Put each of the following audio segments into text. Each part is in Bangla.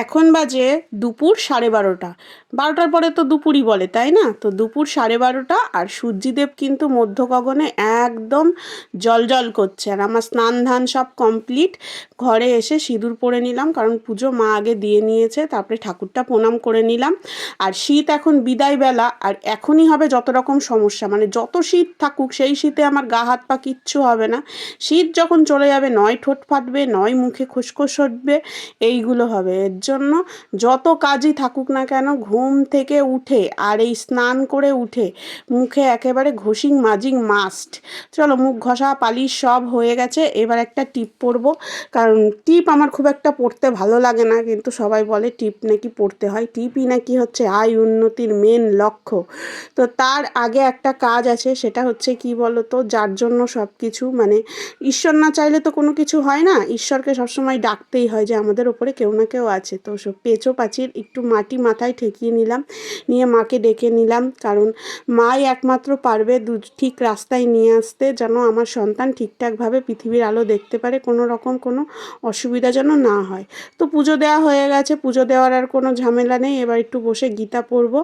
এখন বাজে দুপুর 12:30। 12টার পরে তো দুপুরই বলে, তাই না? তো দুপুর 12:30 আর সূর্যদেব কিন্তু মধ্য গগনে একদম জ্বলজ্বল করছে। আর আমার স্নান ধান সব কমপ্লিট। ঘরে এসে সিঁদুর পরে নিলাম, কারণ পুজো মা আগে দিয়ে নিয়েছে, তারপরে ঠাকুরটা প্রণাম করে নিলাম। আর শীত এখন বিদায় বেলা, আর এখনই হবে যত রকম সমস্যা, মানে যত শীত থাকুক সেই শীতে আমার গা হাত পা কিচ্ছু হবে না। শীত যখন চলে যাবে নয় ঠোঁট ফাটবে, নয় মুখে খুসখুস উঠবে, এইগুলো হবে। এর জন্য যত কাজই থাকুক না কেন, ঘুম থেকে উঠে আর এই স্নান করে উঠে মুখে একেবারে ঘষিং মাজিং মাস্ট। চলো, মুখ ঘষা পালিশ সব হয়ে গেছে, এবার একটা টিপ পরবো। কারণ টিপ আমার খুব একটা পরতে ভালো লাগে না, কিন্তু সবাই বলে টিপ নাকি পরতে হয়, টিপই নাকি হচ্ছে আয় উন্নতির মেন লক্ষ্য। তো তার আগে একটা কাজ আছে, সেটা হচ্ছে কি বলো তো, যার জন্য সব কিছু, মানে ঈশ্বর না চাইলে তো কোনো কিছু হয় না। ঈশ্বরকে সবসময় ডাকতেই হয় যে আমাদের ওপরে কেউ না কেউ আছে। তো সব পেঁচো পাচির একটু মাটি মাথায় ঠেকিয়ে নিলাম, নিয়ে মাকে ডেকে নিলাম, কারণ মাই একমাত্র পারবে ঠিক রাস্তায় নিয়ে আসতে, যেন আমার সন্তান ঠিকঠাকভাবে পৃথিবীর আলো দেখতে পারে, কোনো রকম কোনো অসুবিধা যেন না হয়। তো পুজো দেওয়া হয়ে গেছে, পুজো দেওয়ার আর কোনো ঝামেলা নেই। এবার একটু বসে গীতা পড়বো।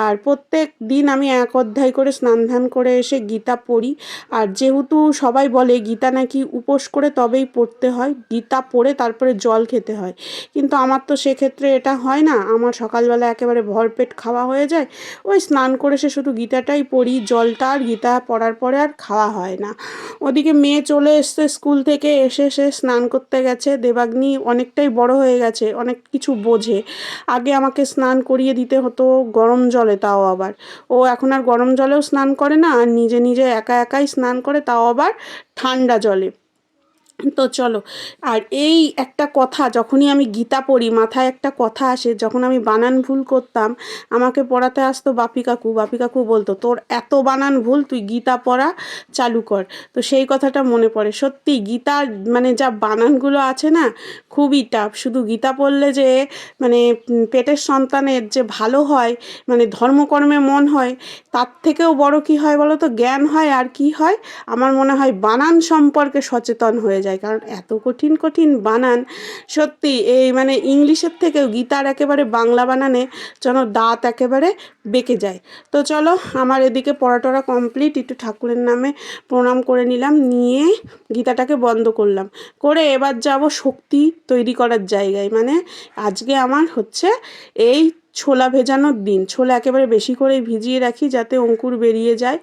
আর প্রত্যেক দিন আমি এক অধ্যায় করে স্নান ধান করে এসে গীতা পড়ি। আর যেহেতু সবাই বলে গীতা নাকি উপোস করে তবেই পড়তে হয়, গীতা পড়ে তারপরে জল খেতে হয়, কিন্তু আমার তো সেক্ষেত্রে এটা হয় না। আমার সকালবেলা একেবারে ভরপেট খাওয়া হয়ে যায়, ওই স্নান করে সে শুধু গীতাটাই পড়ি, জলটা আর গীতা পড়ার পরে আর খাওয়া হয় না। ওদিকে মেয়ে চলে এসছে স্কুল থেকে, এসে সে স্নান করতে গেছে। দেবাগ্নি অনেকটাই বড় হয়ে গেছে, অনেক কিছু বোঝে। আগে আমাকে স্নান করিয়ে দিতে হতো গরম জলে, তাও আবার ও এখন আর গরম জলেও স্নান করে না, আর নিজে নিজে একা একাই স্নান করে, তাও আবার ঠান্ডা জলে। তো চলো, আর এই একটা কথা, যখনই আমি গীতা পড়ি মাথায় একটা কথা আসে। যখন আমি বানান ভুল করতাম, আমাকে পড়াতে আসতো বাপি কাকু। বাপি কাকু বলতো, তোর এত বানান ভুল, তুই গীতা পড়া চালু কর। তো সেই কথাটা মনে পড়ে। সত্যি গীতার মানে যা বানানগুলো আছে না, খুবই টাফ। শুধু গীতা পড়লে যে মানে পেটের সন্তানের যে ভালো হয়, মানে ধর্মকর্মে মন হয়, তার থেকেও বড় কি হয় বলো তো, জ্ঞান হয়। আর কি হয়, আমার মনে হয় বানান সম্পর্কে সচেতন হয়ে যায়। কারণ এত কঠিন কঠিন বানান, সত্যি এই মানে ইংলিশের থেকেও গীতার একেবারে বাংলা বানানে যেন দাঁত একেবারে বেঁকে যায়। তো চলো, আমার এদিকে পড়াটরা কমপ্লিট, একটু ঠাকুরের নামে প্রণাম করে নিলাম, নিয়ে গীতাটাকে বন্ধ করলাম, করে এবার যাব শক্তি তৈরি করার জায়গায়। মানে আজকে আমার হচ্ছে এই ছোলা ভেজানোর দিন। ছোলা একেবারে বেশি করেই ভিজিয়ে রাখি যাতে অঙ্কুর বেরিয়ে যায়।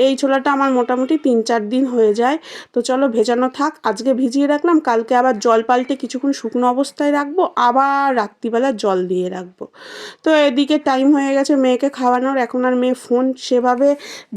এই ছোলাটা আমার মোটামুটি 3-4 দিন হয়ে যায়। তো চলো, ভেজানো থাক, আজকে ভিজিয়ে রাখলাম, কালকে আবার জল পাল্টে কিছুক্ষণ শুকনো অবস্থায় রাখবো, আবার রাত্রিবেলা জল দিয়ে রাখবো। তো এদিকে টাইম হয়ে গেছে মেয়েকে খাওয়ানোর। এখন আর মেয়ে ফোন সেভাবে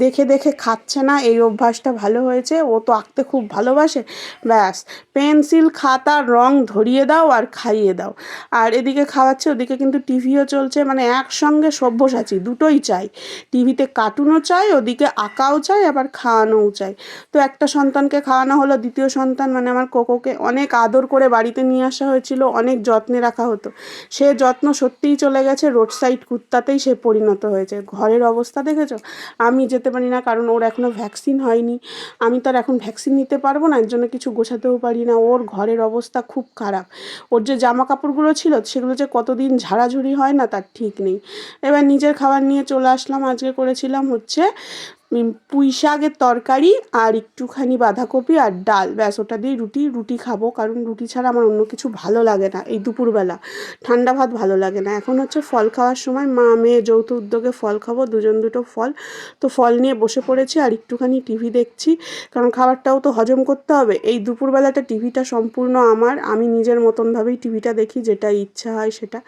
দেখে দেখে খাচ্ছে না, এই অভ্যাসটা ভালো হয়েছে। ও তো আঁকতে খুব ভালোবাসে, ব্যাস পেন্সিল খাতা রং ধরিয়ে দাও আর খাইয়ে দাও। আর এদিকে খাওয়াচ্ছে, ওদিকে কিন্তু টিভিও চলছে, মানে একসঙ্গে সব্যসাচী দুটোই চাই। টিভিতে কার্টুনও চাই, ওদিকে আঁকাও চাই, আবার খাওয়ানোও চাই। তো একটা সন্তানকে খাওয়ানো হলো, দ্বিতীয় সন্তান মানে আমার কোকোকে অনেক আদর করে বাড়িতে নিয়ে আসা হয়েছিল, অনেক যত্নে রাখা হতো। সে যত্ন সত্যিই চলে গেছে, রোড সাইড কুত্তাতেই সে পরিণত হয়েছে। ঘরের অবস্থা দেখেছো? আমি যেতে পারি না, কারণ ওর এখনও ভ্যাকসিন হয়নি। আমি তো আর এখন ভ্যাকসিন নিতে পারবো না, এর জন্য কিছু গোছাতেও পারি না। ওর ঘরের অবস্থা খুব খারাপ। ওর যে জামা কাপড়গুলো ছিল সেগুলো যে কতদিন ঝাড়াঝুড়ি হয় না তার ঠিক নেই। এবার নিজের খাবার নিয়ে চলে আসলাম। আজকে করেছিলাম হচ্ছে পুঁই শাকের তরকারি আর একটুখানি বাঁধাকপি আর ডাল, ব্যাস ওটা দিয়ে রুটি খাবো। কারণ রুটি ছাড়া আমার অন্য কিছু ভালো লাগে না এই দুপুরবেলা, ঠান্ডা ভাত ভালো লাগে না। এখন হচ্ছে ফল খাওয়ার সময়, মা মেয়ে যৌথ উদ্যোগে ফল খাবো, দুজন দুটো ফল। তো ফল নিয়ে বসে পড়েছি আর একটুখানি টিভি দেখছি, কারণ খাবারটাও তো হজম করতে হবে। এই দুপুরবেলাটা টিভিটা সম্পূর্ণ আমার, আমি নিজের মতনভাবেই টিভিটা দেখি, যেটা ইচ্ছা হয় সেটা।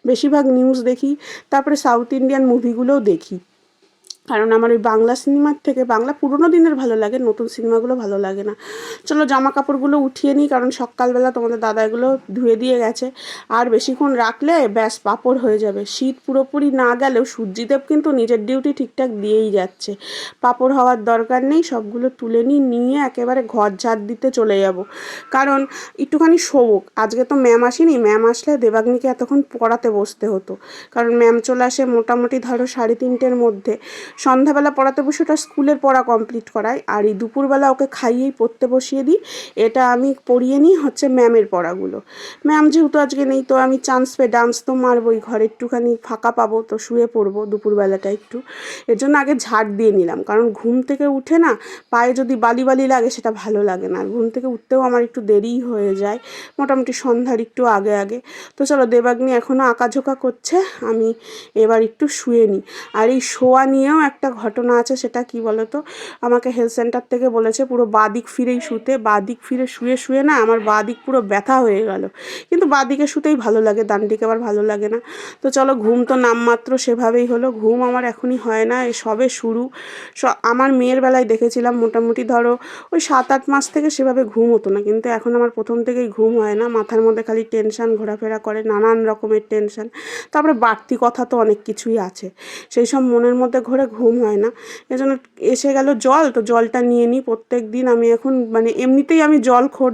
বেশিরভাগ নিউজ দেখি, তারপরে সাউথ ইন্ডিয়ান মুভিগুলোও দেখি। কারণ আমার ওই বাংলা সিনেমার থেকে বাংলা পুরোনো দিনের ভালো লাগে, নতুন সিনেমাগুলো ভালো লাগে না। চলো জামা কাপড়গুলো উঠিয়ে নিই, কারণ সকালবেলা তোমাদের দাদা এগুলো ধুয়ে দিয়ে গেছে। আর বেশিক্ষণ রাখলে ব্যাস পাঁপড় হয়ে যাবে। শীত পুরোপুরি না গেলেও সূর্যদেব কিন্তু নিজের ডিউটি ঠিকঠাক দিয়েই যাচ্ছে, পাঁপড় হওয়ার দরকার নেই। সবগুলো তুলে নিয়ে একেবারে ঘর ঝাড় দিতে চলে যাব, কারণ একটুখানি শোবক। আজকে তো ম্যাম আসেনি, ম্যাম আসলে দেবাগ্নিকে এতক্ষণ পড়াতে বসতে হতো, কারণ ম্যাম চলে আসে মোটামুটি ধরো 3:30-র মধ্যে। সন্ধ্যাবেলা পড়াতে বসে ওটা স্কুলের পড়া কমপ্লিট করাই, আর এই দুপুরবেলা ওকে খাইয়েই পড়তে বসিয়ে দিই। এটা আমি পড়িয়ে নিই হচ্ছে ম্যামের পড়াগুলো। ম্যাম যেহেতু আজকে নেই, তো আমি চান্স পেয়ে ডান্স তো মারবই, ঘরে একটুখানি ফাঁকা পাবো তো শুয়ে পড়বো দুপুরবেলাটা একটু। এর জন্য আগে ঝাড় দিয়ে নিলাম, কারণ ঘুম থেকে উঠে না পায়ে যদি বালি বালি লাগে সেটা ভালো লাগে না, আর ঘুম থেকে উঠতেও আমার একটু দেরিই হয়ে যায়, মোটামুটি সন্ধ্যার একটু আগে আগে। তো চলো, দেবাগ্নি এখনও আঁকাঝোঁকা করছে, আমি এবার একটু শুয়ে নিই। আর এই শোয়া নিয়েও একটা ঘটনা আছে, সেটা কি বলো তো, আমাকে হেলথ সেন্টার থেকে বলেছে পুরো বাঁ দিক ফিরেই শুতে, বাঁ দিক ফিরে শুয়ে শুয়ে না আমার বাঁ দিক পুরো ব্যথা হয়ে গেল। কিন্তু বাঁ দিকে শুতেই ভালো লাগে, ডান দিকে আবার ভালো লাগে না। তো চলো, ঘুম তো নামমাত্র সেভাবেই হলো, ঘুম আমার এখনই হয় না, এই সবে শুরু। আমার মেয়ের বেলায় দেখেছিলাম মোটামুটি ধরো ওই 7-8 মাস থেকে সেভাবে ঘুম হতো না, কিন্তু এখন আমার প্রথম থেকেই ঘুম হয় না, মাথার মধ্যে খালি টেনশান ঘোরাফেরা করে, নানান রকমের টেনশান। তারপরে বাড়তি কথা তো অনেক কিছুই আছে, সেই সব মনের মধ্যে ঘোরে, ঘুম হয় না। এজন্য এসে গেল জল, তো জলটা নিয়ে নিই প্রত্যেক দিন। আমি এখন মানে এমনিতেই আমি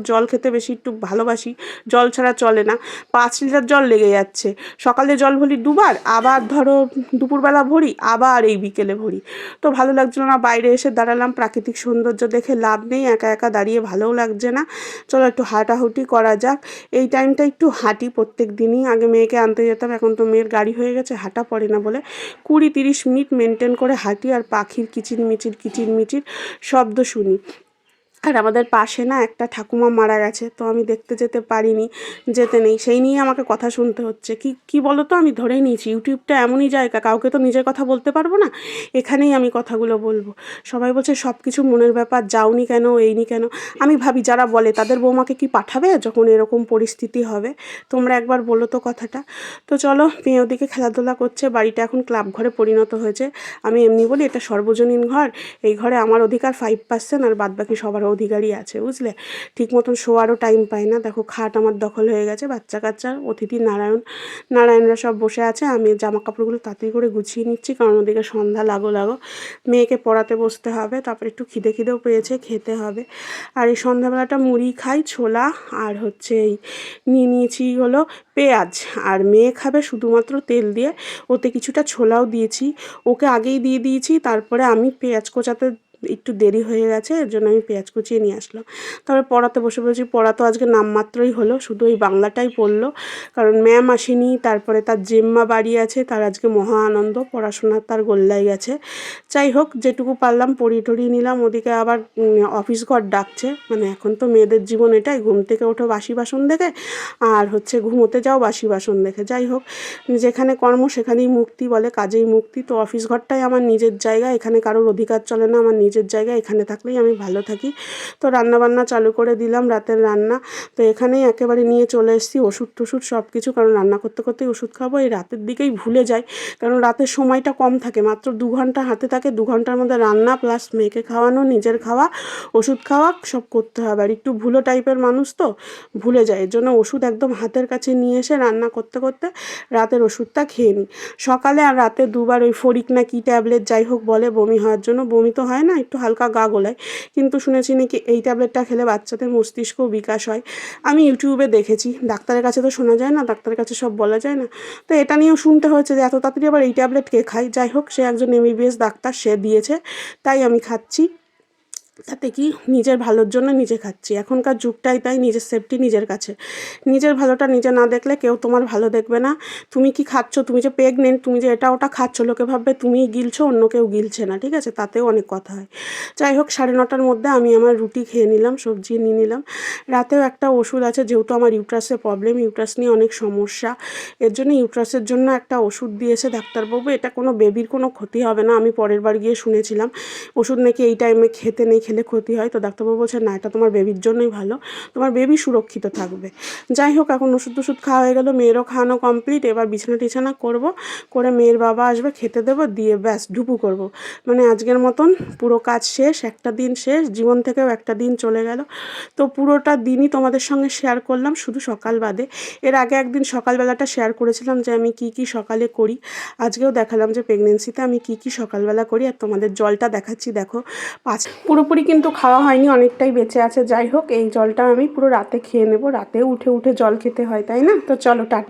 জল খেতে বেশি একটু ভালোবাসি, জল ছাড়া চলে না। 5 লিটার জল লেগে যাচ্ছে, সকালে জল ভরি দুবার, আবার ধরো দুপুরবেলা ভরি, আবার এই বিকেলে ভরি। তো ভালো লাগছিল না, বাইরে এসে দাঁড়ালাম, প্রাকৃতিক সৌন্দর্য দেখে লাভ নেই, একা একা দাঁড়িয়ে ভালোও লাগছে না, চলো একটু হাঁটাহুটি করা যাক। এই টাইমটা একটু হাঁটি প্রত্যেক দিনই, আগে মেয়েকে আনতে যেতাম, এখন তো মেয়ের গাড়ি হয়ে গেছে, হাঁটা পড়ে না বলে 20-30 মিনিট মেনটেন করে হাঁটি, আর পাখির কিচিরমিচির শব্দ শুনি। আর আমাদের পাশে না একটা ঠাকুমা মারা গেছে, তো আমি দেখতে যেতে পারিনি, যেতে নেই, সেই নিয়ে আমাকে কথা শুনতে হচ্ছে। কি বলো তো, আমি ধরেই নিয়েছি ইউটিউবটা এমনই জায়গা, কাউকে তো নিজের কথা বলতে পারবো না, এখানেই আমি কথাগুলো বলবো। সবাই বলছে সব কিছু মনের ব্যাপার, যাওনি কেন, এইনি কেন। আমি ভাবি যারা বলে তাদের বৌমাকে কি পাঠাবে যখন এরকম পরিস্থিতি হবে? তোমরা একবার বলো তো কথাটা। তো চলো, মেয়ে ওদিকে খেলাধুলা করছে, বাড়িটা এখন ক্লাব ঘরে পরিণত হয়েছে। আমি এমনি বলি এটা সর্বজনীন ঘর, এই ঘরে আমার অধিকার 5%, আর বাদবাকি সবার অধিকারই আছে, বুঝলে। ঠিক মতন শোয়ারও টাইম পাই না, দেখো খাট আমার দখল হয়ে গেছে, বাচ্চা কাচ্চা অতিথি নারায়ণরা সব বসে আছে, আমি জামা কাপড়গুলো তাড়াতাড়ি করে গুছিয়ে নিচ্ছি, কারণ ওদিকে সন্ধ্যা লাগো মেয়েকে পড়াতে বসতে হবে, তারপরে একটু খিদেও পেয়েছে, খেতে হবে। আর এই সন্ধ্যাবেলাটা মুড়ি খাই, ছোলা, আর হচ্ছে এই নিয়ে নিয়েছি হলো পেঁয়াজ, আর মেয়ে খাবে শুধুমাত্র তেল দিয়ে, ওতে কিছুটা ছোলাও দিয়েছি, ওকে আগেই দিয়ে দিয়েছি, তারপরে আমি পেঁয়াজ কোচাতে একটু দেরি হয়ে গেছে, এর জন্য আমি পেঁয়াজ কুচিয়ে নিয়ে আসলাম। তারপরে পড়াতে বসে বলছি, পড়া তো আজকে নামমাত্রই হলো, শুধু ওই বাংলাটাই পড়লো, কারণ ম্যাম আসেনি, তারপরে তার জেম্মা বাড়ি আছে, তার আজকে মহা আনন্দ, পড়াশোনার তার গোল্লাই গেছে। যাই হোক, যেটুকু পারলাম পড়িয়ে টড়িয়ে নিলাম। ওদিকে আবার অফিস ঘর ডাকছে, মানে এখন তো মেয়েদের জীবন এটাই, ঘুম থেকে ওঠো বাসি বাসন দেখে, আর হচ্ছে ঘুমোতে যাও বাসি বাসন দেখে। যাই হোক, যেখানে কর্ম সেখানেই মুক্তি বলে, কাজেই মুক্তি। তো অফিস ঘরটাই আমার নিজের জায়গা, এখানে কারোর অধিকার চলে না, আমার নিজের জায়গা, এখানে থাকলেই আমি ভালো থাকি। তো রান্নাবান্না চালু করে দিলাম, রাতের রান্না। তো এখানেই একেবারে নিয়ে চলে এসেছি ওষুধ টষুধ সব কিছু, কারণ রান্না করতে করতেই ওষুধ খাবো, এই রাতের দিকেই ভুলে যাই, কারণ রাতের সময়টা কম থাকে, মাত্র 2 ঘন্টা হাতে থাকে, 2 ঘন্টার মধ্যে রান্না প্লাস মেয়েকে খাওয়ানো, নিজের খাওয়া, ওষুধ খাওয়া সব করতে হবে। আর একটু ভুলো টাইপের মানুষ তো, ভুলে যায়, এর জন্য ওষুধ একদম হাতের কাছে নিয়ে এসে রান্না করতে করতে রাতের ওষুধটা খেয়ে নিই। সকালে আর রাতে দুবার ওই ফরিক না কি ট্যাবলেট যাই হোক বলে বমি হওয়ার জন্য, বমি তো হয় না, একটু হালকা গা গোলায়, কিন্তু শুনেছি নাকি এই ট্যাবলেটটা খেলে বাচ্চাদের মস্তিষ্ক বিকাশ হয়। আমি ইউটিউবে দেখেছি, ডাক্তারের কাছে তো শোনা যায় না, ডাক্তারের কাছে সব বলা যায় না, তো এটা নিয়েও শুনতে হয়েছে যে এত তাড়াতাড়ি আবার এই ট্যাবলেট কে খায়। যাই হোক, সে একজন এমবিবিএস ডাক্তার, সে দিয়েছে, তাই আমি খাচ্ছি। তাতে কি, নিজের ভালোর জন্য নিজে খাচ্ছি, এখনকার যুগটাই তাই, নিজের সেফটি নিজের কাছে, নিজের ভালোটা নিজে না দেখলে কেউ তোমার ভালো দেখবে না। তুমি কি খাচ্ছ, তুমি যে প্রেগনেন্ট, তুমি যে এটা ওটা খাচ্ছ, লোকে ভাববে তুমিই গিলছো, অন্য কেউ গিলছে না, ঠিক আছে, তাতেও অনেক কথা হয়। যাই হোক, 9:30টার মধ্যে আমি আমার রুটি খেয়ে নিলাম, সবজি নিয়ে নিলাম। রাতেও একটা ওষুধ আছে, যেহেতু আমার ইউট্রাসের প্রবলেম, ইউট্রাস নিয়ে অনেক সমস্যা, এর জন্য ইউট্রাসের জন্য একটা ওষুধ দিয়েছে ডাক্তারবাবু, এটা কোনো বেবির কোনো ক্ষতি হবে না, আমি পরের বার গিয়ে শুনেছিলাম ওষুধ নাকি এই টাইমে খেতে নেই, খেলে ক্ষতি হয়, তো ডাক্তারবাবু বলছে না, এটা তোমার বেবির জন্যই ভালো, তোমার বেবি সুরক্ষিত থাকবে। যাই হোক, এখন ওষুধ খাওয়া হয়ে গেল, মেয়েরও খাওয়ানো কমপ্লিট, এবার বিছানা টিছানা করবো, করে মেয়ের বাবা আসবে, খেতে দেবো, দিয়ে ব্যাস ঢুপু করব, মানে আজকের মতন পুরো কাজ শেষ, একটা দিন শেষ, জীবন থেকেও একটা দিন চলে গেল। তো পুরোটা দিনই তোমাদের সঙ্গে শেয়ার করলাম, শুধু সকাল বাদে। এর আগে একদিন সকালবেলাটা শেয়ার করেছিলাম যে আমি কি সকালে করি, আজকেও দেখালাম যে প্রেগনেন্সিতে আমি কি সকালবেলা করি, আর তোমাদের জলটা দেখাচ্ছি, দেখো পুরোপুরি কিন্তু খাওয়া হয়নি, অনেকটাই বেঁচে আছে। যাই হোক, এই জলটা আমি পুরো রাতে খেয়ে নেব, রাতেও উঠে উঠে জল খেতে হয়, তাই না? তো চলো, টাটা।